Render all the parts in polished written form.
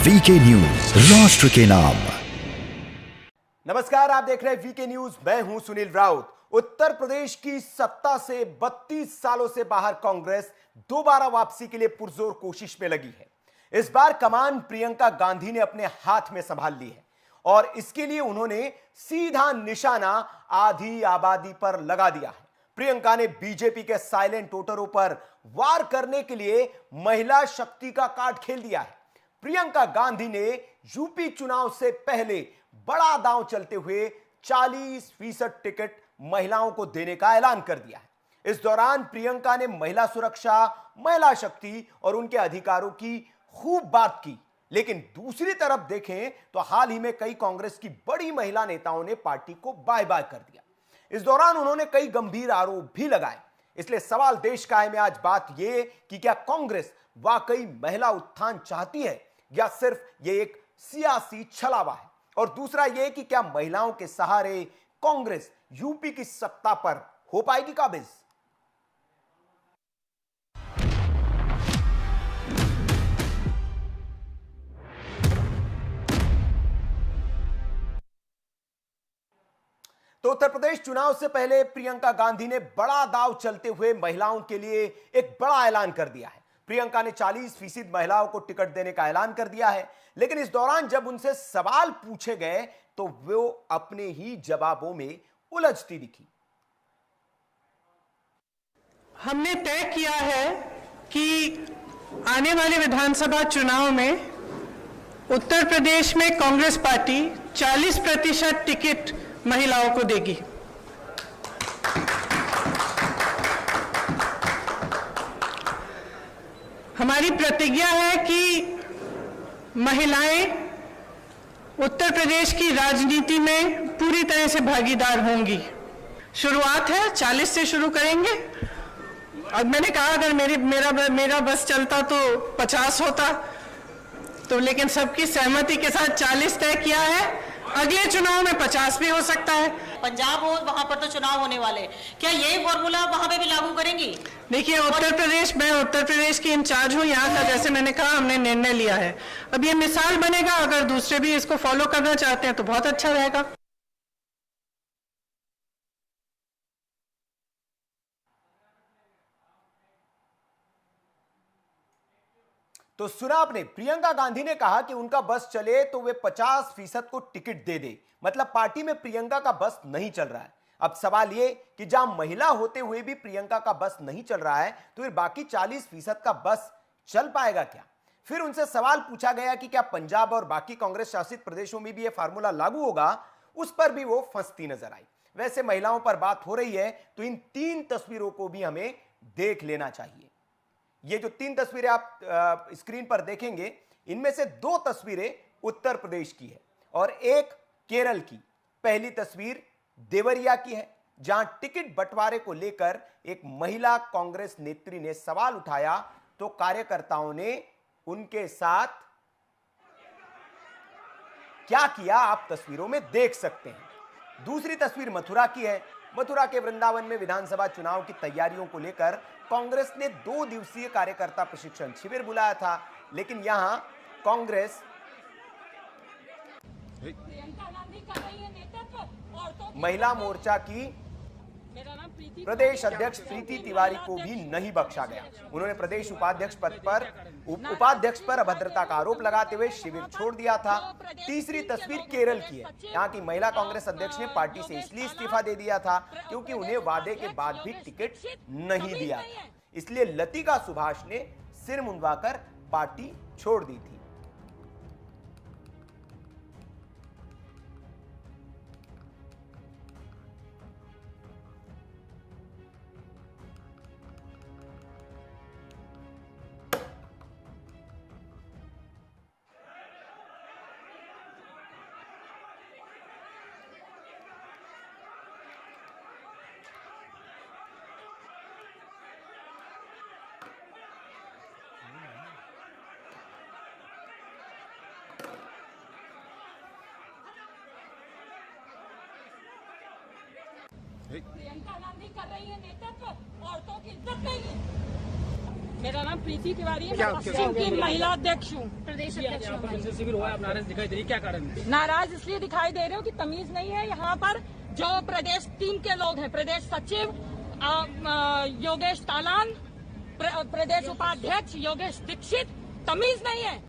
VK news, राष्ट्र के नाम। नमस्कार, आप देख रहे हैं वीके न्यूज। मैं हूं सुनील राउत। उत्तर प्रदेश की सत्ता से 32 सालों से बाहर कांग्रेस दोबारा वापसी के लिए पुरजोर कोशिश में लगी है। इस बार कमान प्रियंका गांधी ने अपने हाथ में संभाल ली है और इसके लिए उन्होंने सीधा निशाना आधी आबादी पर लगा दिया है। प्रियंका ने बीजेपी के साइलेंट वोटरों पर वार करने के लिए महिला शक्ति का कार्ड खेल दिया है। प्रियंका गांधी ने यूपी चुनाव से पहले बड़ा दांव चलते हुए 40% टिकट महिलाओं को देने का ऐलान कर दिया है। इस दौरान प्रियंका ने महिला सुरक्षा, महिला शक्ति और उनके अधिकारों की खूब बात की। लेकिन दूसरी तरफ देखें तो हाल ही में कई कांग्रेस की बड़ी महिला नेताओं ने पार्टी को बाय बाय कर दिया। इस दौरान उन्होंने कई गंभीर आरोप भी लगाए। इसलिए सवाल देश का है में आज बात यह कि क्या कांग्रेस वाकई महिला उत्थान चाहती है या सिर्फ ये एक सियासी छलावा है। और दूसरा यह कि क्या महिलाओं के सहारे कांग्रेस यूपी की सत्ता पर हो पाएगी काबिज। तो उत्तर प्रदेश चुनाव से पहले प्रियंका गांधी ने बड़ा दांव चलते हुए महिलाओं के लिए एक बड़ा ऐलान कर दिया है। प्रियंका ने 40% महिलाओं को टिकट देने का ऐलान कर दिया है। लेकिन इस दौरान जब उनसे सवाल पूछे गए तो वो अपने ही जवाबों में उलझती दिखी। हमने तय किया है कि आने वाले विधानसभा चुनाव में उत्तर प्रदेश में कांग्रेस पार्टी 40% टिकट महिलाओं को देगी। हमारी प्रतिज्ञा है कि महिलाएं उत्तर प्रदेश की राजनीति में पूरी तरह से भागीदार होंगी। शुरुआत है, 40 से शुरू करेंगे। अब मैंने कहा अगर मेरा बस चलता तो 50 होता, तो लेकिन सबकी सहमति के साथ 40 तय किया है। अगले चुनाव में 50 भी हो सकता है। पंजाब हो, वहां पर तो चुनाव होने वाले, क्या यही फॉर्मूला वहां पे भी लागू करेंगी? देखिए, मैं उत्तर प्रदेश की इंचार्ज हूँ यहाँ का। जैसे मैंने कहा, हमने निर्णय लिया है। अब ये मिसाल बनेगा, अगर दूसरे भी इसको फॉलो करना चाहते हैं तो बहुत अच्छा रहेगा। तो सुना आपने, प्रियंका गांधी ने कहा कि उनका बस चले तो वे 50% को टिकट दे दे। मतलब पार्टी में प्रियंका का बस नहीं चल रहा है। अब सवाल ये कि जहां महिला होते हुए भी प्रियंका का बस नहीं चल रहा है तो फिर बाकी 40% का बस चल पाएगा क्या। फिर उनसे सवाल पूछा गया कि क्या पंजाब और बाकी कांग्रेस शासित प्रदेशों में भी यह फार्मूला लागू होगा। उस पर भी वो फंसती नजर आई। वैसे महिलाओं पर बात हो रही है तो इन 3 तस्वीरों को भी हमें देख लेना चाहिए। ये जो 3 तस्वीरें आप स्क्रीन पर देखेंगे, इनमें से 2 तस्वीरें उत्तर प्रदेश की है और एक केरल की। पहली तस्वीर देवरिया की है, जहां टिकट बंटवारे को लेकर एक महिला कांग्रेस नेत्री ने सवाल उठाया तो कार्यकर्ताओं ने उनके साथ क्या किया, आप तस्वीरों में देख सकते हैं। दूसरी तस्वीर मथुरा की है। मथुरा के वृंदावन में विधानसभा चुनाव की तैयारियों को लेकर कांग्रेस ने 2 दिवसीय कार्यकर्ता प्रशिक्षण शिविर बुलाया था। लेकिन यहां कांग्रेस महिला मोर्चा की प्रदेश अध्यक्ष प्रीति तिवारी को भी नहीं बख्शा गया। उन्होंने प्रदेश उपाध्यक्ष पर अभद्रता का आरोप लगाते हुए शिविर छोड़ दिया था। तीसरी तस्वीर केरल की है। यहाँ की महिला कांग्रेस अध्यक्ष ने पार्टी से इसलिए इस्तीफा दे दिया था क्योंकि उन्हें वादे के बाद भी टिकट नहीं दिया था। इसलिए लतिका सुभाष ने सिर मुंडवाकर पार्टी छोड़ दी थी। प्रियंका गांधी कर रही है नेतृत्व, औरतों की इज्जत नहीं है। मेरा नाम प्रीति तिवारी है, मैं पश्चिम की महिला अध्यक्ष हूँ। प्रदेश अध्यक्ष हूँ। शिविर हुआ, आप नाराज दिखाई दे रही, क्या कारण है? नाराज इसलिए दिखाई दे रहे हो कि तमीज नहीं है यहाँ पर। जो प्रदेश टीम के लोग हैं, प्रदेश सचिव योगेश तालान, प्रदेश उपाध्यक्ष योगेश दीक्षित, तमीज नहीं है।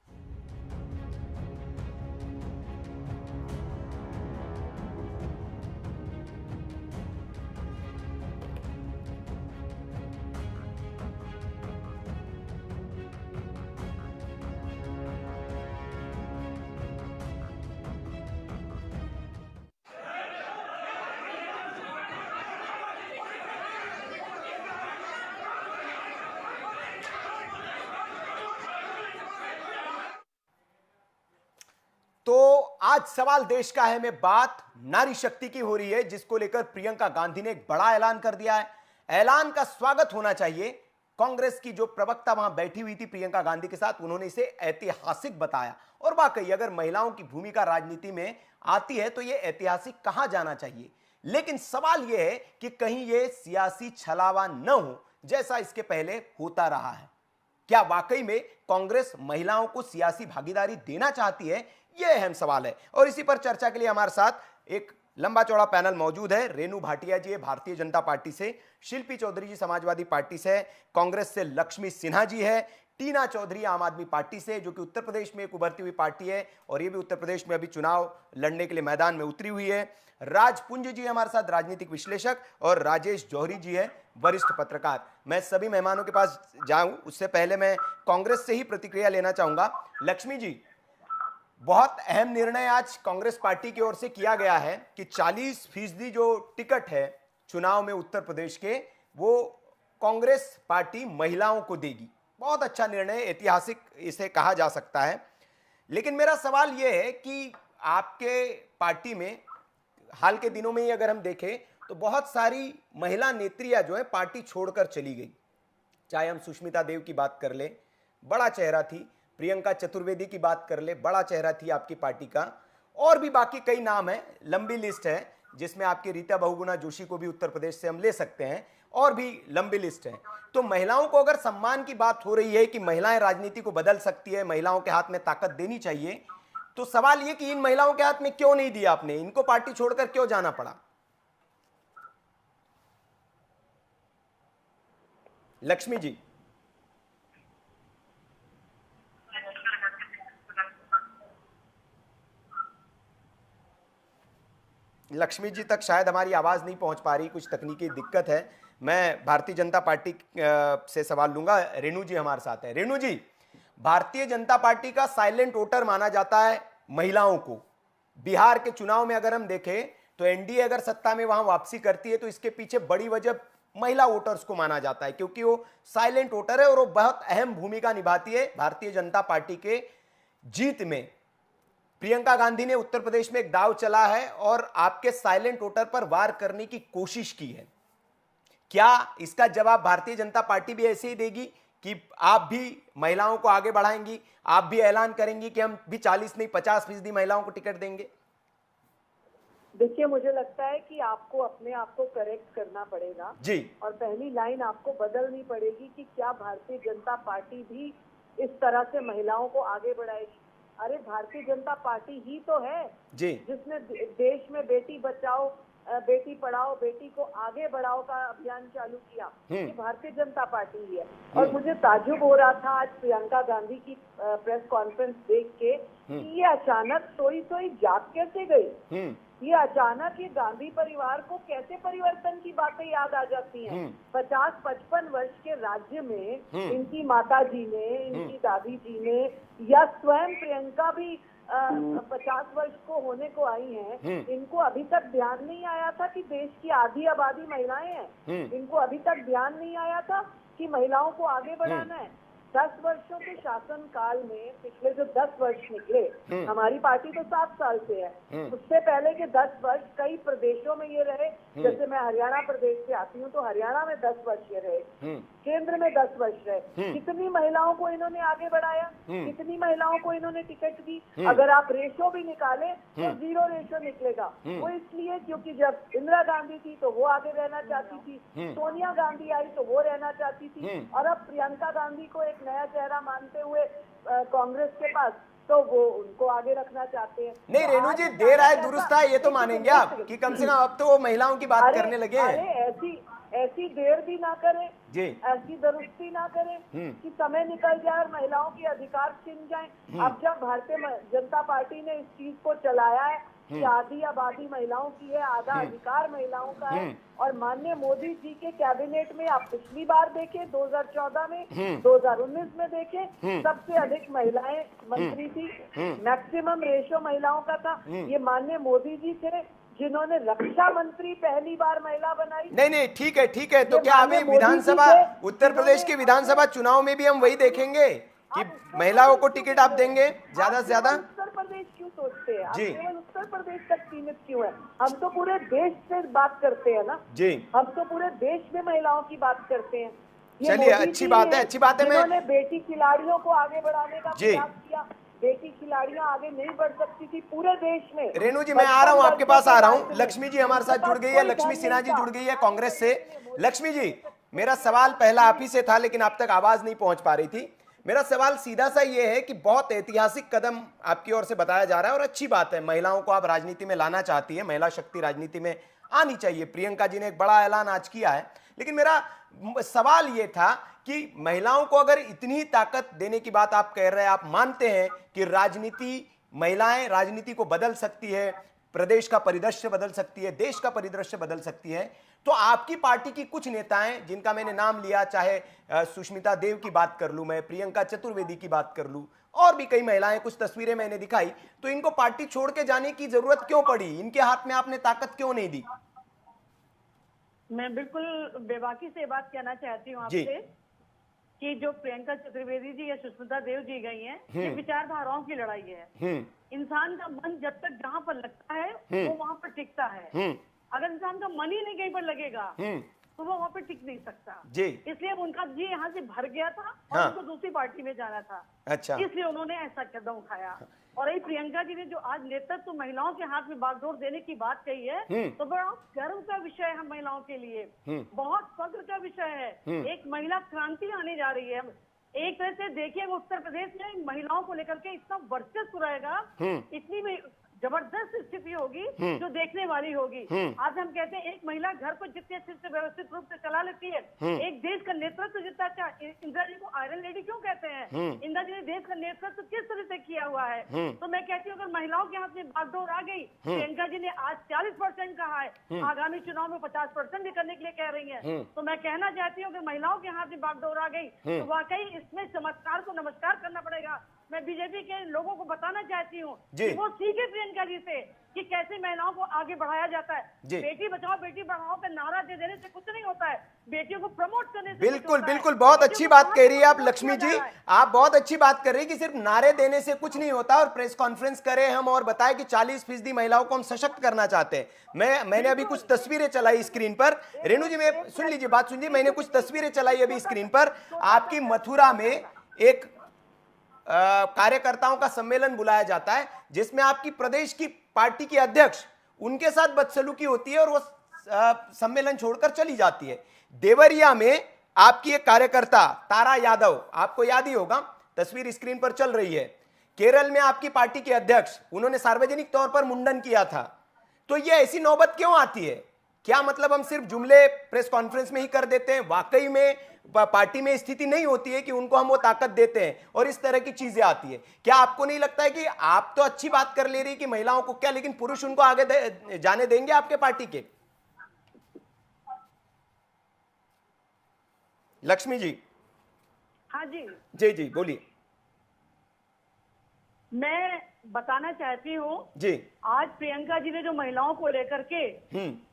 तो आज सवाल देश का है में बात नारी शक्ति की हो रही है, जिसको लेकर प्रियंका गांधी ने एक बड़ा ऐलान कर दिया है। ऐलान का स्वागत होना चाहिए। कांग्रेस की जो प्रवक्ता वहां बैठी हुई थी प्रियंका गांधी के साथ, उन्होंने इसे ऐतिहासिक बताया। और वाकई अगर महिलाओं की भूमिका राजनीति में आती है तो यह ऐतिहासिक कहा जाना चाहिए। लेकिन सवाल यह है कि कहीं यह सियासी छलावा न हो जैसा इसके पहले होता रहा है। क्या वाकई में कांग्रेस महिलाओं को सियासी भागीदारी देना चाहती है? यह अहम सवाल है। और इसी पर चर्चा के लिए हमारे साथ एक लंबा चौड़ा पैनल मौजूद है। रेणु भाटिया जी है भारतीय जनता पार्टी से, शिल्पी चौधरी जी समाजवादी पार्टी से, कांग्रेस से लक्ष्मी सिन्हा जी है, टीना चौधरी आम आदमी पार्टी से, जो कि उत्तर प्रदेश में एक उभरती हुई पार्टी है और ये भी उत्तर प्रदेश में अभी चुनाव लड़ने के लिए मैदान में उतरी हुई है। राजपुंज जी हमारे साथ, राजनीतिक विश्लेषक, और राजेश जौहरी जी है, वरिष्ठ पत्रकार। मैं सभी मेहमानों के पास जाऊं उससे पहले मैं कांग्रेस से ही प्रतिक्रिया लेना चाहूंगा। लक्ष्मी जी, बहुत अहम निर्णय आज कांग्रेस पार्टी की ओर से किया गया है कि 40% जो टिकट है चुनाव में उत्तर प्रदेश के, वो कांग्रेस पार्टी महिलाओं को देगी। बहुत अच्छा निर्णय, ऐतिहासिक इसे कहा जा सकता है। लेकिन मेरा सवाल यह है कि आपके पार्टी में हाल के दिनों में ही अगर हम देखें तो बहुत सारी महिला नेत्रियां जो है पार्टी छोड़कर चली गई। चाहे हम सुष्मिता देव की बात कर ले, बड़ा चेहरा थी, प्रियंका चतुर्वेदी की बात कर ले, बड़ा चेहरा थी आपकी पार्टी का, और भी बाकी कई नाम है, लंबी लिस्ट है, जिसमें आपकी रीता बहुगुणा जोशी को भी उत्तर प्रदेश से हम ले सकते हैं, और भी लंबी लिस्ट है। तो महिलाओं को अगर सम्मान की बात हो रही है कि महिलाएं राजनीति को बदल सकती है, महिलाओं के हाथ में ताकत देनी चाहिए, तो सवाल यह कि इन महिलाओं के हाथ में क्यों नहीं दिया आपने? इनको पार्टी छोड़कर क्यों जाना पड़ा? लक्ष्मी जी। लक्ष्मी जी तक शायद हमारी आवाज नहीं पहुंच पा रही, कुछ तकनीकी दिक्कत है। मैं भारतीय जनता पार्टी से सवाल लूंगा। रेणु जी हमारे साथ है। रेणु जी, भारतीय जनता पार्टी का साइलेंट वोटर माना जाता है महिलाओं को। बिहार के चुनाव में अगर हम देखें तो एनडीए अगर सत्ता में वहां वापसी करती है तो इसके पीछे बड़ी वजह महिला वोटर्स को माना जाता है, क्योंकि वो साइलेंट वोटर है और वो बहुत अहम भूमिका निभाती है भारतीय जनता पार्टी के जीत में। प्रियंका गांधी ने उत्तर प्रदेश में एक दांव चला है और आपके साइलेंट वोटर पर वार करने की कोशिश की है। क्या इसका जवाब भारतीय जनता पार्टी भी ऐसे ही देगी कि आप भी महिलाओं को आगे बढ़ाएंगी, आप भी ऐलान करेंगी कि हम भी 40 नहीं 50% महिलाओं को टिकट देंगे? देखिए, मुझे लगता है कि आपको अपने आप को करेक्ट करना पड़ेगा जी, और पहली लाइन आपको बदलनी पड़ेगी कि क्या भारतीय जनता पार्टी भी इस तरह से महिलाओं को आगे बढ़ाएगी? अरे भारतीय जनता पार्टी ही तो है जी, जिसने देश में बेटी बचाओ, बेटी पढ़ाओ, बेटी को आगे बढ़ाओ का अभियान चालू किया। ये भारतीय जनता पार्टी ही है। और मुझे ताज्जुब हो रहा था आज प्रियंका गांधी की प्रेस कॉन्फ्रेंस देख के कि ये अचानक सोई जाग कैसे गई। ये अचानक ये गांधी परिवार को कैसे परिवर्तन की बातें याद आ जाती हैं। 50-55 वर्ष के राज्य में इनकी माता जी ने, इनकी दादी जी ने, या स्वयं प्रियंका भी 50 वर्ष को होने को आई हैं, इनको अभी तक ध्यान नहीं आया था कि देश की आधी आबादी महिलाएं हैं। इनको अभी तक ध्यान नहीं आया था कि महिलाओं को आगे बढ़ाना है। 10 वर्षों के शासन काल में पिछले जो 10 वर्ष निकले, हमारी पार्टी तो 7 साल से है, उससे पहले के 10 वर्ष कई प्रदेशों में ये रहे। जैसे मैं हरियाणा प्रदेश से आती हूँ तो हरियाणा में 10 वर्ष ये रहे। केंद्र में 10 वर्ष रहे, कितनी महिलाओं को इन्होंने आगे बढ़ाया, कितनी महिलाओं को इन्होंने टिकट दी। अगर आप रेशो भी निकाले तो 0 रेशो निकलेगा। वो इसलिए क्योंकि जब इंदिरा गांधी थी तो वो आगे रहना चाहती थी, सोनिया गांधी आई तो वो रहना चाहती थी, और अब प्रियंका गांधी को एक नया चेहरा मानते हुए कांग्रेस के पास, तो वो उनको आगे रखना चाहते हैं। नहीं रेणु जी, देर आए दुरुस्त आए, ये तो मानेंगे आप कि कम से कम अब तो वो महिलाओं की बात करने लगे हैं। अरे ऐसी देर भी ना करें जी, ऐसी दुरुस्ती ना करें कि समय निकल जाए और महिलाओं के अधिकार छिन जाएं। अब जब भारतीय जनता पार्टी ने इस चीज को चलाया है कि आधी आबादी महिलाओं की है, आधा अधिकार महिलाओं का है, और माननीय मोदी जी के कैबिनेट में आप पिछली बार देखें 2014 में, 2019 में देखें, सबसे अधिक महिलाएं मंत्री थी, मैक्सिमम रेशो महिलाओं का था। ये माननीय मोदी जी थे जिन्होंने रक्षा मंत्री पहली बार महिला बनाई। नहीं ठीक है। तो क्या अभी विधानसभा, उत्तर प्रदेश के विधानसभा चुनाव में भी हम वही देखेंगे कि महिलाओं को टिकट आप देंगे ज्यादा से ज्यादा? उत्तर प्रदेश क्यों सोचते हैं आप? जी, केवल उत्तर प्रदेश तक सीमित क्यों है? हम तो पूरे देश से बात करते हैं ना जी, हम तो पूरे देश में महिलाओं की बात करते हैं। चलिए अच्छी बात है। मैंने बेटी खिलाड़ियों को आगे बढ़ाने का प्रयास किया, बेटी खिलाड़ियां आगे नहीं बढ़ सकती थी पूरे देश में। रेणु जी मैं आ रहा हूं, आपके पास आ रहा हूं। लक्ष्मी जी हमारे साथ जुड़ गई है, लक्ष्मी सिन्हा जी जुड़ गई है कांग्रेस से। लक्ष्मी जी, मेरा सवाल पहला आप ही से था लेकिन अब तक आवाज नहीं पहुंच पा रही थी। मेरा सवाल सीधा सा ये है कि बहुत ऐतिहासिक कदम आपकी ओर से बताया जा रहा है और अच्छी बात है, महिलाओं को आप राजनीति में लाना चाहती है, महिला शक्ति राजनीति में आनी चाहिए। प्रियंका जी ने एक बड़ा ऐलान आज किया है, लेकिन मेरा सवाल ये था कि महिलाओं को अगर इतनी ताकत देने की बात आप कह रहे हैं, आप मानते हैं कि महिलाएं राजनीति को बदल सकती है, प्रदेश का परिदृश्य बदल सकती है, देश का परिदृश्य बदल सकती है, तो आपकी पार्टी की कुछ नेताएं जिनका मैंने नाम लिया, चाहे सुष्मिता देव की बात कर लूं मैं, प्रियंका चतुर्वेदी की बात कर लूं, और भी कई महिलाएं, कुछ तस्वीरें मैंने दिखाई, तो इनको पार्टी छोड़ के जाने की जरूरत क्यों पड़ी? इनके हाथ में आपने ताकत क्यों नहीं दी? मैं बिल्कुल बेबाकी से बात कहना चाहती हूँ आपसे कि जो प्रियंका चतुर्वेदी जी या सुष्मिता देव जी गई हैं, ये विचारधाराओं की लड़ाई है। इंसान का मन जब तक जहाँ पर लगता है वो वहाँ पर टिकता है। अगर इंसान का मन ही नहीं कहीं पर लगेगा तो वो वहाँ पे टिक नहीं सकता जी। इसलिए उनका जी यहाँ से भर गया था और उनको दूसरी पार्टी में जाना था। अच्छा, इसलिए उन्होंने ऐसा कदम उठाया। और यही प्रियंका जी ने जो आज नेतृत्व तो महिलाओं के हाथ में बागडोर देने की बात कही है, तो बड़ा गर्व का विषय है महिलाओं के लिए, बहुत फख्र का विषय है। एक महिला क्रांति आने जा रही है। एक तरह से देखिए उत्तर प्रदेश में महिलाओं को लेकर के इतना वर्चस्व रहेगा, इतनी में जबरदस्त स्थिति होगी जो देखने वाली होगी। आज हम कहते हैं एक महिला घर को जितने अच्छे से व्यवस्थित रूप से चला लेती है, एक देश का नेतृत्व जितना अच्छा। इंदिरा जी को आयरन लेडी क्यों कहते हैं? इंदिरा जी ने देश का नेतृत्व किस तरह से किया हुआ है। तो मैं कहती हूँ अगर महिलाओं के हाथ में बागडोर आ गई, प्रियंका जी ने आज 40% कहा है, आगामी चुनाव में 50% भी करने के लिए कह रही है, तो मैं कहना चाहती हूँ अगर महिलाओं के हाथ में बागडोर आ गई तो वाकई इसमें चमत्कार को नमस्कार करना पड़ेगा। मैं बीजेपी के लोगों को बताना चाहती हूँ कि वो सीखे प्रियंका जी से कि कैसे महिलाओं को आगे बढ़ाया जाता है। बेटी बचाओ बेटी बढ़ाओ का नारा दे देने से कुछ नहीं होता है, बेटियों को प्रमोट करने से बिल्कुल बहुत अच्छी बात कह रही है आप लक्ष्मी जी, आप बहुत अच्छी बात कर रही है कि सिर्फ नारे देने से कुछ नहीं होता और प्रेस कॉन्फ्रेंस करें हम और बताएं कि 40% महिलाओं को हम सशक्त करना चाहते हैं। मैंने अभी कुछ तस्वीरें चलाई स्क्रीन पर, रेणु जी मैं सुन लीजिए बात सुनिए, मैंने कुछ तस्वीरें चलाई अभी स्क्रीन पर। आपकी मथुरा में एक कार्यकर्ताओं का सम्मेलन बुलाया जाता है जिसमें आपकी प्रदेश की पार्टी की अध्यक्ष उनके साथ बदसलूकी होती है और वो सम्मेलन छोड़कर चली जाती है। देवरिया में आपकी एक कार्यकर्ता तारा यादव, आपको याद ही होगा, तस्वीर स्क्रीन पर चल रही है। केरल में आपकी पार्टी के अध्यक्ष, उन्होंने सार्वजनिक तौर पर मुंडन किया था। तो ये ऐसी नौबत क्यों आती है? क्या मतलब हम सिर्फ जुमले प्रेस कॉन्फ्रेंस में ही कर देते हैं? वाकई में पार्टी में स्थिति नहीं होती है कि उनको हम वो ताकत देते हैं और इस तरह की चीजें आती है? क्या आपको नहीं लगता है कि आप तो अच्छी बात कर ले रही कि महिलाओं को क्या, लेकिन पुरुष उनको आगे जाने देंगे आपके पार्टी के? लक्ष्मी जी। हाँ जी जी बोलिए। मैं बताना चाहती हूँ जी, आज प्रियंका जी ने जो महिलाओं को लेकर के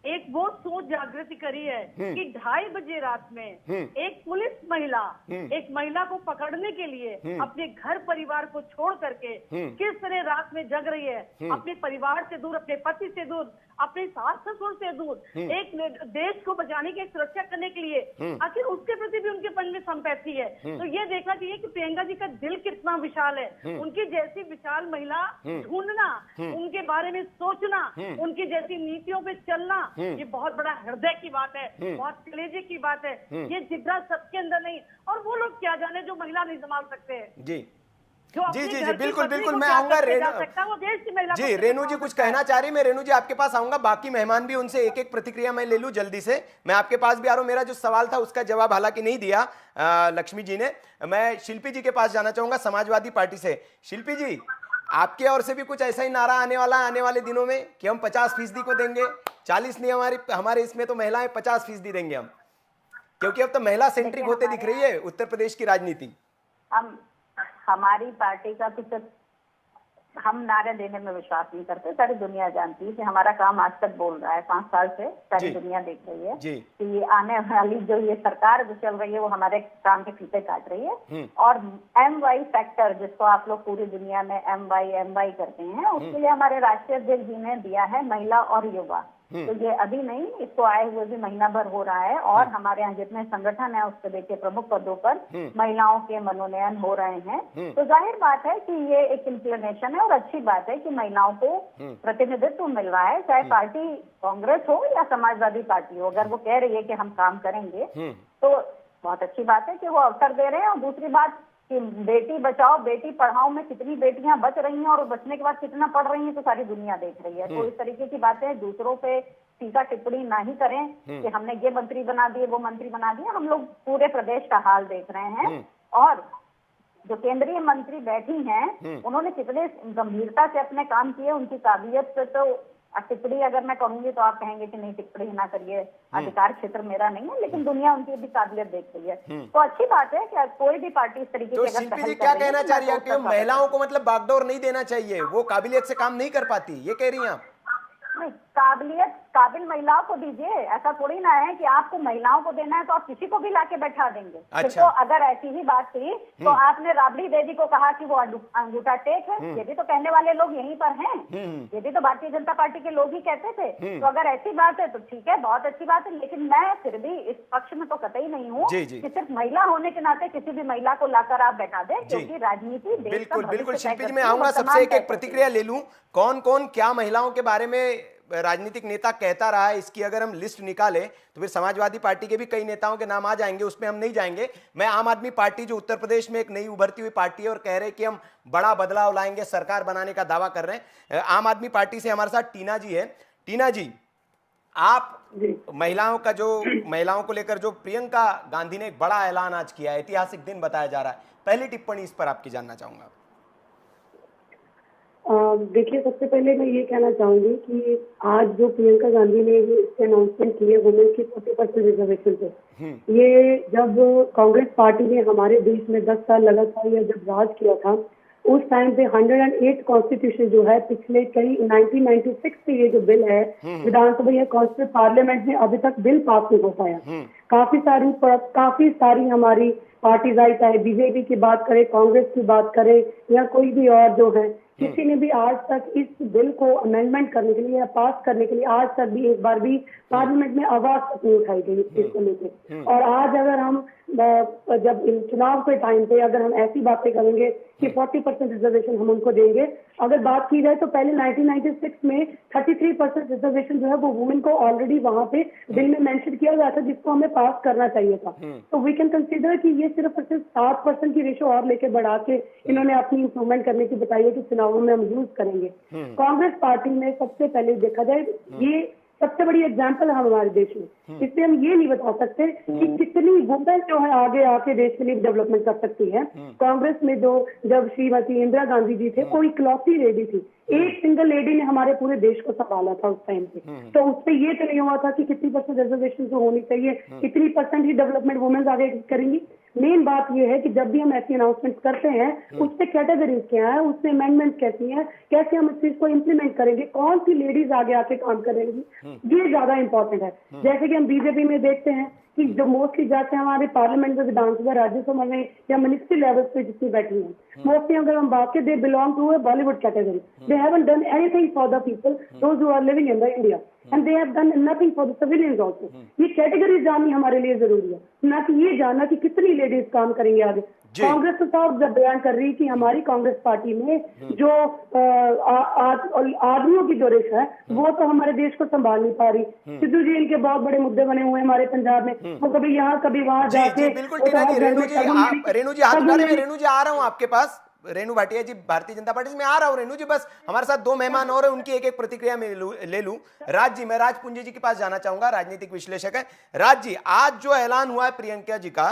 एक वो सोच जागृति करी है कि 2:30 बजे रात में एक पुलिस महिला एक महिला को पकड़ने के लिए अपने घर परिवार को छोड़ करके किस तरह रात में जग रही है, अपने परिवार से दूर, अपने पति से दूर, अपने सास ससुर से दूर, एक देश को बचाने की सुरक्षा करने के लिए, आखिर उसके प्रति भी उनके मन में संपैथी है। तो ये देखना चाहिए कि प्रियंका जी का दिल कितना विशाल है। उनकी जैसी विशाल महिला ढूंढना, उनके बारे में सोचना, उनकी जैसी नीतियों पे चलना, ये बहुत बड़ा हृदय की बात है, बहुत कलेजे की बात है। ये जिगरा सबके अंदर नहीं, और वो लोग क्या जाने जो महिला नहीं संभाल सकते हैं। जी जी जी जी, बिल्कुल बिल्कुल, मैं आऊंगा जी। रेणु जी कुछ कहना चाह रही, मैं रेणु जी आपके पास आऊंगा, बाकी मेहमान भी उनसे एक एक प्रतिक्रिया मैं ले लूं जल्दी से। मैं आपके पास भी आ रहा हूं, मेरा जो सवाल था उसका जवाब हालांकि नहीं दिया लक्ष्मी जी ने। मैं शिल्पी जी के पास जाना चाहूंगा समाजवादी पार्टी से। शिल्पी जी, आपके ओर से भी कुछ ऐसा ही नारा आने वाले दिनों में कि हम 50% को देंगे, 40 नहीं, हमारे इसमें तो महिलाएं 50% देंगे हम, क्योंकि अब तो महिला सेंट्रिक होते दिख रही है उत्तर प्रदेश की राजनीति। हमारी पार्टी का तो सिर्फ हम नारे देने में विश्वास नहीं करते। सारी दुनिया जानती है कि हमारा काम आज तक बोल रहा है, 5 साल से सारी दुनिया देख रही है कि ये आने वाली जो ये सरकार जो चल रही है वो हमारे काम के फीते काट रही है। और MY फैक्टर जिसको आप लोग पूरी दुनिया में MY करते हैं, उसके लिए हमारे राष्ट्रीय अध्यक्ष जी ने दिया है महिला और युवा। तो ये अभी नहीं, इसको आए हुए भी महीना भर हो रहा है, और हमारे यहाँ जितने संगठन है उसके देखिए प्रमुख पदों पर महिलाओं के मनोनयन हो रहे हैं। तो जाहिर बात है कि ये एक इंक्लिनेशन है और अच्छी बात है कि महिलाओं को प्रतिनिधित्व मिल रहा है, चाहे पार्टी कांग्रेस हो या समाजवादी पार्टी हो। अगर वो कह रही है कि हम काम करेंगे तो बहुत अच्छी बात है कि वो अवसर दे रहे हैं। और दूसरी बात कि बेटी बचाओ बेटी पढ़ाओ में कितनी बेटियां बच रही हैं और बचने के बाद कितना पढ़ रही हैं तो सारी दुनिया देख रही है। तो इस तरीके की बातें दूसरों पे टीका टिप्पणी ना ही करें कि हमने ये मंत्री बना दिए वो मंत्री बना दिए। हम लोग पूरे प्रदेश का हाल देख रहे हैं, और जो केंद्रीय मंत्री बैठी हैं उन्होंने कितने गंभीरता से अपने काम किए, उनकी काबिलियत से तो टिप्पणी अगर मैं कहूंगी तो आप कहेंगे कि नहीं टिप्पणी ना करिए, अधिकार क्षेत्र मेरा नहीं है, लेकिन दुनिया उनकी भी काबिलियत देख रही है। तो अच्छी बात है कि कोई भी पार्टी इस तरीके की शिल्पी जी क्या कहना चाह रही है कि महिलाओं को मतलब बागडोर नहीं देना चाहिए, वो काबिलियत से काम नहीं कर पाती, ये कह रही हैं आप? नहीं, काबिल महिलाओं को दीजिए, ऐसा थोड़ी ना है कि आपको महिलाओं को देना है तो आप किसी को भी लाके बैठा देंगे। अच्छा। तो अगर ऐसी ही बात थी तो आपने राबड़ी देवी को कहा कि वो अंगूठा टेक है, ये भी तो कहने वाले लोग यहीं पर हैं, ये भी तो भारतीय जनता पार्टी के लोग ही कहते थे। तो अगर ऐसी बात है तो ठीक है, बहुत अच्छी बात है, लेकिन मैं फिर भी इस पक्ष में तो कतई नहीं हूँ कि सिर्फ महिला होने के नाते किसी भी महिला को लाकर आप बैठा दे, क्योंकि राजनीति बिल्कुल बिल्कुल। शिल्पी जी मैं आऊंगा, सबसे एक प्रतिक्रिया ले लूं, कौन कौन क्या महिलाओं के बारे में राजनीतिक नेता कहता रहा है, इसकी अगर हम लिस्ट निकालें तो फिर समाजवादी पार्टी के भी कई नेताओं के नाम आ जाएंगे, उसमें हम नहीं जाएंगे। मैं आम आदमी पार्टी जो उत्तर प्रदेश में एक नई उभरती हुई पार्टी है और कह रहे हैं कि हम बड़ा बदलाव लाएंगे, सरकार बनाने का दावा कर रहे हैं। आम आदमी पार्टी से हमारे साथ टीना जी है। टीना जी, आप महिलाओं को लेकर जो प्रियंका गांधी ने एक बड़ा ऐलान आज किया है, ऐतिहासिक दिन बताया जा रहा है, पहली टिप्पणी इस पर आपकी जानना चाहूंगा। देखिए, सबसे पहले मैं ये कहना चाहूंगी कि आज जो प्रियंका गांधी ने इससे अनाउंसमेंट की है वुमेन की 40% रिजर्वेशन पे, ये जब कांग्रेस पार्टी ने हमारे देश में 10 साल लगातार या जब राज किया था, उस टाइम पे 108 कॉन्स्टिट्यूशन जो है पिछले कई 1996 से ये जो बिल है विधानसभा या कॉन्स्टिट्यूट पार्लियामेंट में अभी तक बिल पास नहीं हो पाया। काफी सारी हमारी पार्टीज आई, चाहे बीजेपी की बात करें, कांग्रेस की बात करें या कोई भी और जो है, किसी ने भी आज तक इस बिल को अमेंडमेंट करने के लिए या पास करने के लिए आज तक भी एक बार भी पार्लियामेंट में आवाज तक नहीं उठाई गई इस चीज को लेकर। और आज अगर हम जब चुनाव के टाइम पे अगर हम ऐसी बातें करेंगे कि 40% रिजर्वेशन हम उनको देंगे, अगर बात की जाए तो पहले 1996 में 33% रिजर्वेशन जो है वो वुमेन को ऑलरेडी वहां पे बिल में मेंशन किया गया था, जिसको हमें पास करना चाहिए था। तो वी कैन कंसीडर कि ये सिर्फ 7% की रेशो और लेके बढ़ा के इन्होंने अपनी इंप्रूवमेंट करने की बताई है कि चुनावों में हम यूज करेंगे। कांग्रेस पार्टी में सबसे पहले देखा जाए ये सबसे बड़ी एग्जाम्पल है हमारे देश में। इससे हम ये नहीं बता सकते कि कितनी वुमेन जो है आगे आके देश के लिए डेवलपमेंट कर सकती है। कांग्रेस में जब श्रीमती इंदिरा गांधी जी थे, कोई इकलौती लेडी थी, एक सिंगल लेडी ने हमारे पूरे देश को संभाला था उस टाइम पे। तो उससे ये तो नहीं हुआ था कि कितनी % रिजर्वेशन जो होनी चाहिए, कितनी % ही डेवलपमेंट वुमेन आगे करेंगी। मेन बात ये है कि जब भी हम ऐसी अनाउंसमेंट करते हैं उससे कैटेगरीज क्या है, उससे अमेंडमेंट कैसी है, कैसे हम इस चीज को इम्प्लीमेंट करेंगे, कौन सी लेडीज आगे आके काम करेंगी, ये ज्यादा इंपॉर्टेंट है। जैसे कि हम बीजेपी में देखते हैं कि जो मोस्टली जाते हैं हमारे पार्लियामेंट में, विधानसभा, राज्यसभा में या मिनिस्ट्री लेवल पे जितनी बैठी हैं, मोस्टली अगर हम बात करें, they belong to a Bollywood category. They haven't done anything for the people those who are living in the India and they have done nothing for the civilians also. ये category जाननी हमारे लिए जरूरी है, ना कि ये जानना कि कितनी लेडीज काम करेंगे आगे। कांग्रेस तो साफ जब बयान कर रही कि हमारी कांग्रेस पार्टी में जो आदमियों की जो रेश है वो तो हमारे देश को संभाल नहीं पा रही। सिद्धू जी इनके बहुत बड़े मुद्दे बने हुए हैं हमारे पंजाब में, वो कभी यहाँ कभी वहाँ जाके। बिल्कुल टीना जी, रेणु जी हाथ उठा रहे हैं। रेणु जी आ रहा हूँ आपके पास, रेणु भाटिया जी भारतीय जनता पार्टी में आ रहा हूं। रेणु जी बस हमारे साथ दो मेहमान और हैं, उनकी एक एक प्रतिक्रिया में ले लूं। राज जी, मैं राज पुंजी जी के पास जाना चाहूंगा, राजनीतिक विश्लेषक है। राज जी, आज जो ऐलान हुआ है प्रियंका जी का,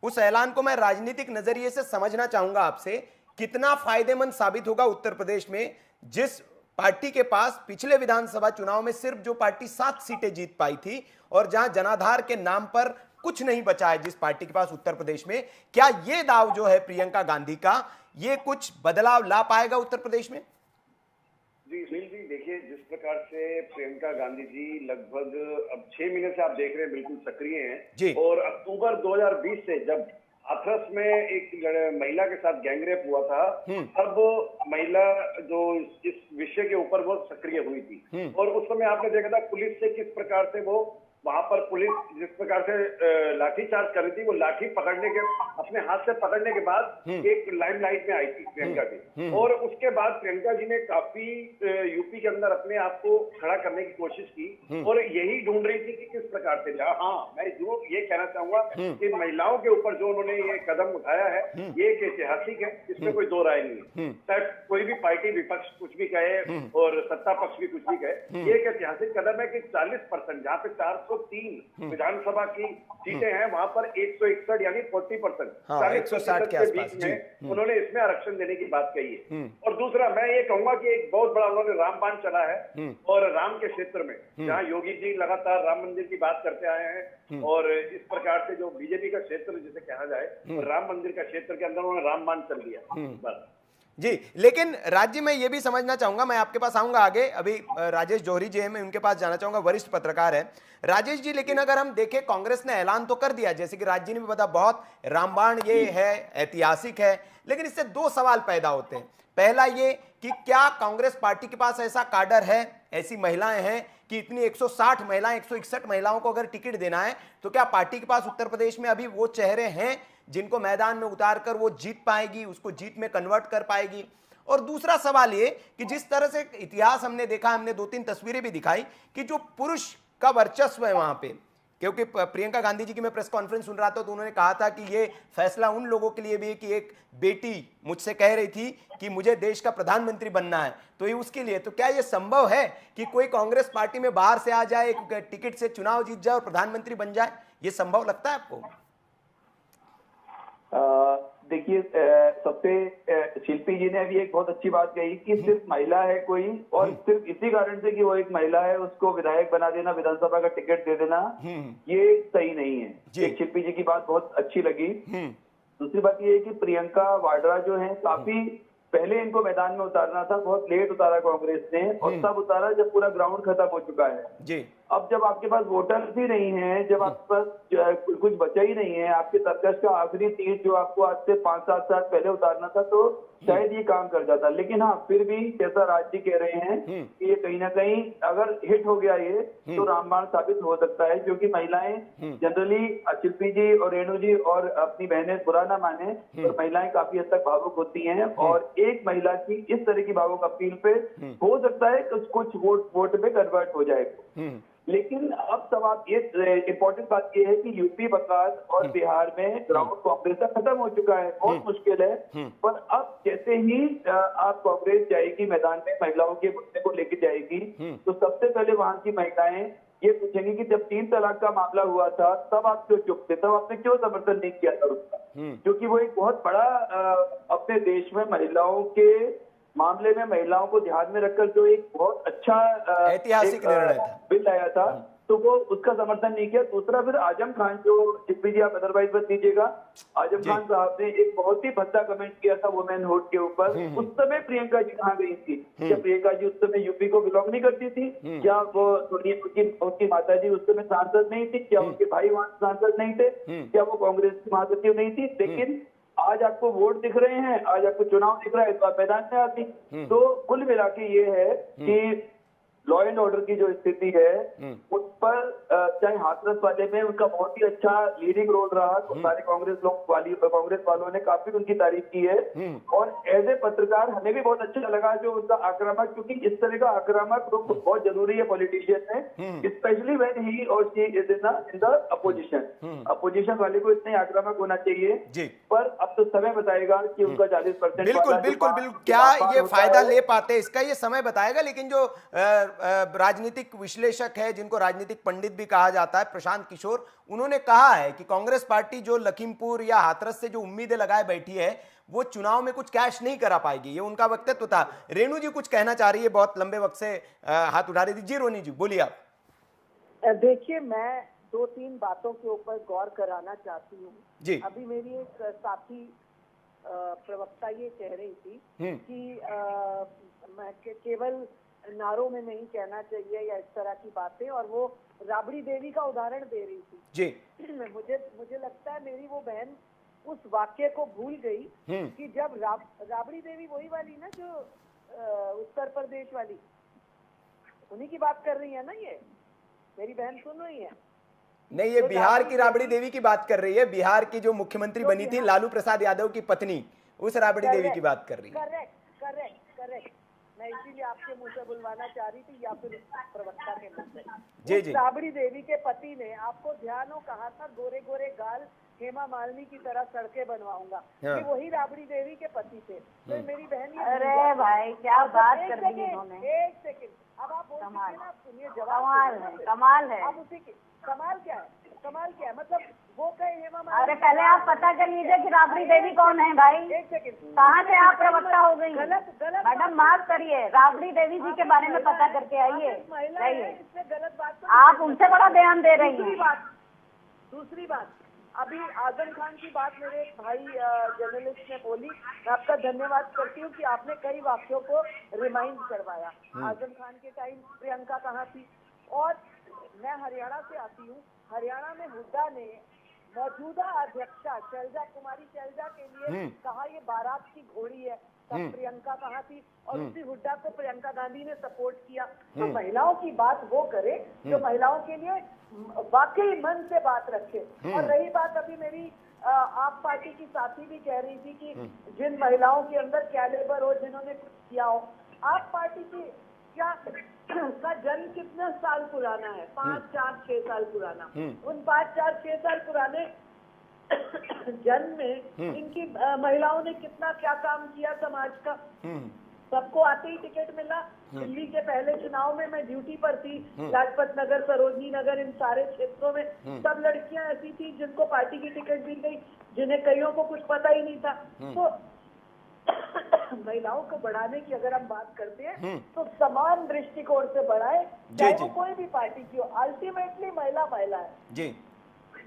उस ऐलान को मैं राजनीतिक नजरिए से समझना चाहूंगा आपसे, कितना फायदेमंद साबित होगा उत्तर प्रदेश में, जिस पार्टी के पास पिछले विधानसभा चुनाव में सिर्फ जो पार्टी 7 सीटें जीत पाई थी और जहां जनाधार के नाम पर कुछ नहीं बचा है जिस पार्टी के पास उत्तर प्रदेश में, क्या ये दाव जो है प्रियंका गांधी का, ये कुछ बदलाव ला पाएगा उत्तर प्रदेश में? जी सुनील जी, देखिए जिस प्रकार से प्रियंका गांधी जी लगभग अब 6 महीने से आप देख रहे हैं बिल्कुल सक्रिय हैं, और अक्टूबर 2020 से जब हाथरस में एक महिला के साथ गैंगरेप हुआ था, तब महिला जो इस विषय के ऊपर वो सक्रिय हुई थी, और उस समय आपने देखा था पुलिस से किस प्रकार से वो वहां पर पुलिस जिस प्रकार से लाठीचार्ज कर रही थी, वो लाठी पकड़ने के अपने हाथ से पकड़ने के बाद एक लाइमलाइट में आई थी प्रियंका जी, और उसके बाद प्रियंका जी ने काफी यूपी के अंदर अपने आप को खड़ा करने की कोशिश की, और यही ढूंढ रही थी कि किस प्रकार से। हाँ, मैं जरूर ये कहना चाहूंगा कि महिलाओं के ऊपर जो उन्होंने ये कदम उठाया है, ये एक ऐतिहासिक है, इसमें कोई दो राय नहीं है। चाहे कोई भी पार्टी विपक्ष कुछ भी कहे और सत्ता पक्ष भी कुछ भी कहे, ये एक ऐतिहासिक कदम है कि 40% जहाँ पे 403 विधानसभा की सीटें हैं, वहां पर 161 यानी 40%, 40% के बीच में उन्होंने इसमें आरक्षण देने की बात कही है। और दूसरा मैं ये कहूंगा कि एक बहुत बड़ा उन्होंने रामबाण चला है, और राम के क्षेत्र में जहाँ योगी जी लगातार राम मंदिर की बात करते आए हैं, और इस प्रकार से जो बीजेपी का क्षेत्र जिसे कहा जाए, राम मंदिर का क्षेत्र के अंदर उन्होंने रामबाण चल दिया बस जी। लेकिन राज्य में ये भी समझना चाहूंगा, मैं आपके पास आऊंगा आगे, अभी राजेश जौहरी जी हैं, मैं उनके पास जाना चाहूंगा, वरिष्ठ पत्रकार है राजेश जी। लेकिन अगर हम देखें, कांग्रेस ने ऐलान तो कर दिया, जैसे कि राज्य ने भी बताया, बहुत रामबाण ये है, ऐतिहासिक है, लेकिन इससे दो सवाल पैदा होते हैं। पहला ये कि क्या कांग्रेस पार्टी के पास ऐसा काडर है, ऐसी महिलाएं हैं कि इतनी 160 महिलाएं, 161 महिलाओं को अगर टिकट देना है, तो क्या पार्टी के पास उत्तर प्रदेश में अभी वो चेहरे हैं जिनको मैदान में उतारकर वो जीत पाएगी, उसको जीत में कन्वर्ट कर पाएगी? और दूसरा सवाल ये कि जिस तरह से इतिहास हमने देखा, हमने 2-3 तस्वीरें भी दिखाई कि जो पुरुष का वर्चस्व है वहां पे, क्योंकि प्रियंका गांधी जी की मैं प्रेस कॉन्फ्रेंस सुन रहा था तो उन्होंने कहा था कि ये फैसला उन लोगों के लिए भी है कि एक बेटी मुझसे कह रही थी कि मुझे देश का प्रधानमंत्री बनना है, तो ये उसके लिए। तो क्या ये संभव है कि कोई कांग्रेस पार्टी में बाहर से आ जाए, एक टिकट से चुनाव जीत जाए और प्रधानमंत्री बन जाए? ये संभव लगता है आपको? देखिए, सबसे शिल्पी जी ने अभी एक बहुत अच्छी बात कही कि सिर्फ महिला है कोई, और सिर्फ इसी कारण से कि वो एक महिला है उसको विधायक बना देना, विधानसभा का टिकट दे देना, ये सही नहीं है। एक शिल्पी जी की बात बहुत अच्छी लगी। दूसरी बात ये है कि प्रियंका वाड्रा जो है, काफी पहले इनको मैदान में उतारना था, बहुत लेट उतारा कांग्रेस ने, और तब उतारा जब पूरा ग्राउंड खत्म हो चुका है जी। अब जब आपके पास वोटर्स ही नहीं है, जब आपके पास कुछ बचा ही नहीं है, आपके सर्कस का आखिरी तीर जो आपको आज से 5-7 साल पहले उतारना था, तो शायद ये काम कर जाता। लेकिन हाँ, फिर भी जैसा राज जी कह रहे हैं कि ये कहीं ना कहीं अगर हिट हो गया ये, तो रामबाण साबित हो सकता है, क्योंकि महिलाएं जनरली, शिल्पी जी और रेणु जी और अपनी बहनें बुरा ना माने, और महिलाएं काफी हद तक भावुक होती हैं, और एक महिला की इस तरह की भावुक अपील पे हो सकता है कुछ वोट पे कन्वर्ट हो जाएगा। लेकिन अब सवाल ये इम्पोर्टेंट बात ये है कि यूपी, बंगाल और बिहार में ग्राउंड कांग्रेस का खत्म हो चुका है, बहुत मुश्किल है। पर अब जैसे ही आप कांग्रेस जाएगी मैदान में, महिलाओं के मुद्दे को लेके जाएगी, तो सबसे पहले वहां की महिलाएं ये पूछेंगी कि जब 3 तलाक का मामला हुआ था तब आप क्यों चुप थे, तब आपने क्यों समर्थन नहीं किया था उसका? क्योंकि वो एक बहुत बड़ा अपने देश में महिलाओं के मामले में महिलाओं को ध्यान में रखकर जो एक बहुत अच्छा ऐतिहासिक निर्णय था, बिल आया था, तो वो उसका समर्थन नहीं किया। दूसरा फिर आजम खान, जो चिप्पी जी आप अदरवाइज मत दीजिएगा, आजम खान साहब ने एक बहुत ही भद्दा कमेंट किया था वुमेन वोट के ऊपर। उस समय प्रियंका जी कहाँ गई थी? क्या प्रियंका जी उस समय यूपी को बिलोंग नहीं करती थी? क्या वो उनकी माता जी उस समय सांसद नहीं थी? क्या उनके भाई वहां सांसद नहीं थे? क्या वो कांग्रेस की महासचिव नहीं थी? लेकिन आज आपको वोट दिख रहे हैं, आज आपको चुनाव दिख रहा है, तो आप मैदान में आती। तो कुल मिला के ये है कि लॉ एंड ऑर्डर की जो स्थिति है उस पर चाहे हाथरस वाले में उनका बहुत ही अच्छा लीडिंग रोल रहा, तो सारे कांग्रेस वालों ने काफी उनकी तारीफ की है। और एज ए पत्रकार हमें भी बहुत अच्छा लगा जो उनका आक्रामक, क्योंकि इस तरह का आक्रामक रुख बहुत जरूरी है पॉलिटिशियन में, स्पेशली व्हेन ही और she is in the opposition. Opposition वाले को इतने आक्रामक होना चाहिए, पर अब तो समय बताएगा कि उनका 40% बिल्कुल क्या ये फायदा ले पाते, इसका ये समय बताएगा। लेकिन जो राजनीतिक विश्लेषक है, जिनको राजनीतिक पंडित भी कहा जाता है, प्रशांत किशोर, उन्होंने कहा है कि कांग्रेस पार्टी जो लखीमपुर या हाथरस से जो उम्मीदें लगाए बैठी है वो चुनाव में कुछ कैश नहीं करा पाएगी। ये उनका वक्तव्य था। रेणु जी कुछ कहना चाह रही है, बहुत लंबे वक्त से हाथ उठा रही थी। जी रोनी जी बोलिए आप। देखिए, मैं 2-3 बातों के ऊपर गौर कराना चाहती हूँ जी। अभी मेरी एक साथी प्रवक्ता ये कह रही थी कि मैं केवल नारों में नहीं कहना चाहिए या इस तरह की बातें, और वो राबड़ी देवी का उदाहरण दे रही थी जी। मुझे लगता है मेरी वो बहन उस वाक्य को भूल गई कि जब राबड़ी देवी वही वाली ना जो उत्तर प्रदेश वाली, उन्हीं की बात कर रही है ना, ये मेरी बहन सुन रही है? नहीं, ये तो बिहार की राबड़ी देवी की बात कर रही है। बिहार की जो मुख्यमंत्री बनी थी लालू प्रसाद यादव की पत्नी, उस राबड़ी देवी की बात कर रही है। करेक्ट। मैं इसीलिए आपके मुंह से बुलवाना चाह रही थी, या फिर प्रवक्ता के मुंह से। जी। राबड़ी देवी के पति ने, आपको ध्यान हो, कहा था गोरे गोरे गाल हेमा मालिनी की तरह सड़कें बनवाऊंगा। ये वही राबड़ी देवी के पति थे। तो मेरी बहन, अरे भाई क्या बात कर दी उन्होंने। एक सेकंड, अब आप बोल दीजिए ना, सुनिए जवाब। कमाल है। अब उसी की कमाल क्या है? मतलब वो कहे हेमा मालिनी। अरे पहले आप पता कर लीजिए कि राबड़ी देवी कौन है भाई। एक सेकंड, कहाँ से आप प्रवक्ता हो गई? गलत मैडम माफ करिए, राबड़ी देवी जी के बारे में पता करके आइए। गलत बात आप उनसे बड़ा बयान दे रही हैं। दूसरी बात, अभी आजम खान की बात मेरे एक भाई जर्नलिस्ट ने बोली, मैं आपका धन्यवाद करती हूँ कि आपने कई वाक्यों को रिमाइंड करवाया। आजम खान के टाइम प्रियंका कहाँ थी? और मैं हरियाणा से आती हूँ। हरियाणा में हुड्डा ने मौजूदा अध्यक्षा कुमारी शैलजा के लिए कहा ये बारात की घोड़ी है, तब प्रियंका कहाँ थी? और उसी हुड्डा को प्रियंका गांधी ने सपोर्ट किया। तो महिलाओं की बात वो करे जो महिलाओं के लिए वाकई मन से बात रखे। और रही बात, अभी मेरी आप पार्टी की साथी भी कह रही थी कि जिन महिलाओं के अंदर कैलिबर हो, जिन्होंने कुछ किया हो। आप पार्टी की क्या का जन्म कितने साल पुराना है? 5-4-6 साल पुराना। उन 5-4-6 साल पुराने जन्म में इनकी महिलाओं ने कितना क्या काम किया समाज का। सबको आते ही टिकट मिला। दिल्ली के पहले चुनाव में मैं ड्यूटी पर थी, लाजपत नगर, सरोजनी नगर, इन सारे क्षेत्रों में सब लड़कियां ऐसी थी जिनको पार्टी की टिकट मिल गई, जिन्हें कईयों को कुछ पता ही नहीं था। तो महिलाओं को बढ़ाने की अगर हम बात करते हैं तो समान दृष्टिकोण से बढ़ाए, चाहे वो कोई भी पार्टी की हो। अल्टीमेटली महिला है जी।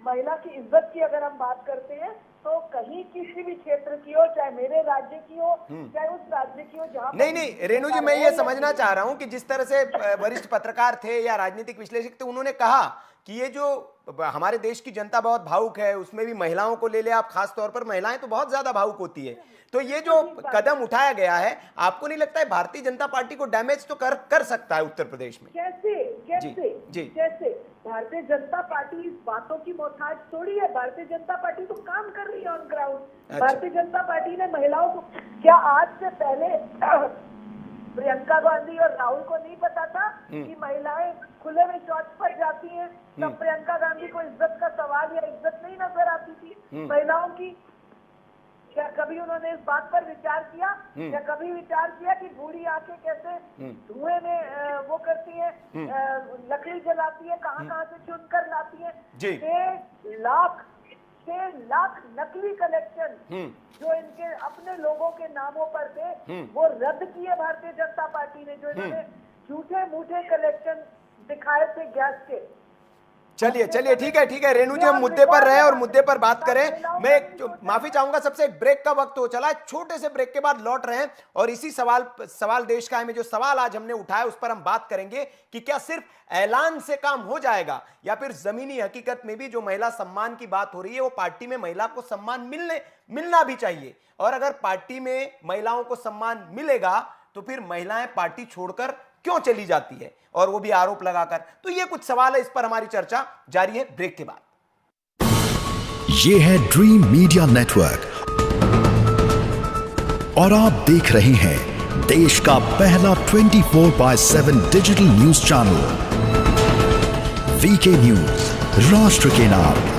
महिला की इज्जत की अगर हम बात करते हैं तो कहीं किसी भी क्षेत्र की हो, चाहे मेरे राज्य की हो, चाहे उस राज्य की हो जहाँ। नहीं रेणु जी, मैं ये समझना चाह रहा हूँ कि जिस तरह से वरिष्ठ पत्रकार थे या राजनीतिक विश्लेषक थे, उन्होंने कहा कि ये जो हमारे देश की जनता बहुत भावुक है, उसमें भी महिलाओं को ले ले आप, खास तौर पर महिलाएं तो बहुत ज्यादा भावुक होती है। तो ये जो कदम उठाया गया है, आपको नहीं लगता है भारतीय जनता पार्टी को डैमेज तो कर सकता है उत्तर प्रदेश में? कैसे भारतीय जनता पार्टी इस बातों की मोहताज थोड़ी है। भारतीय जनता पार्टी तो काम कर रही है on ground. Bharatiya Janata party ने महिलाओं को, क्या आज से पहले प्रियंका गांधी और राहुल को नहीं पता था कि महिलाएं खुले में शौच पर जाती हैं? तब प्रियंका गांधी को इज्जत का सवाल या इज्जत नहीं नजर आती थी महिलाओं की? क्या कभी उन्होंने इस बात पर विचार किया? या कभी विचार किया कि बूढ़ी आंखें कैसे धुएं में वो करती है, लकड़ी जलाती है, कहाँ से चुनकर लाती है? 6 लाख नकली कलेक्शन जो इनके अपने लोगों के नामों पर थे, वो रद्द किए भारतीय जनता पार्टी ने। जो इन्होंने झूठे मूठे कलेक्शन दिखाए थे गैस के, चलिए ठीक है रेणु जी, हम मुद्दे पर रहे और मुद्दे पर बात करें। मैं माफी चाहूंगा सबसे, ब्रेक का वक्त हो चला है, छोटे से ब्रेक के बाद लौट रहे हैं और इसी सवाल देश का है में जो सवाल आज हमने उठाया उस पर हम बात करेंगे कि क्या सिर्फ ऐलान से काम हो जाएगा या फिर जमीनी हकीकत में भी जो महिला सम्मान की बात हो रही है वो पार्टी में महिला को सम्मान मिलना भी चाहिए, और अगर पार्टी में महिलाओं को सम्मान मिलेगा तो फिर महिलाएं पार्टी छोड़कर क्यों चली जाती है, और वो भी आरोप लगाकर। तो ये कुछ सवाल है, इस पर हमारी चर्चा जारी है ब्रेक के बाद। ये है ड्रीम मीडिया नेटवर्क और आप देख रहे हैं देश का पहला 24/7 digital news channel VK news, राष्ट्र के नाम।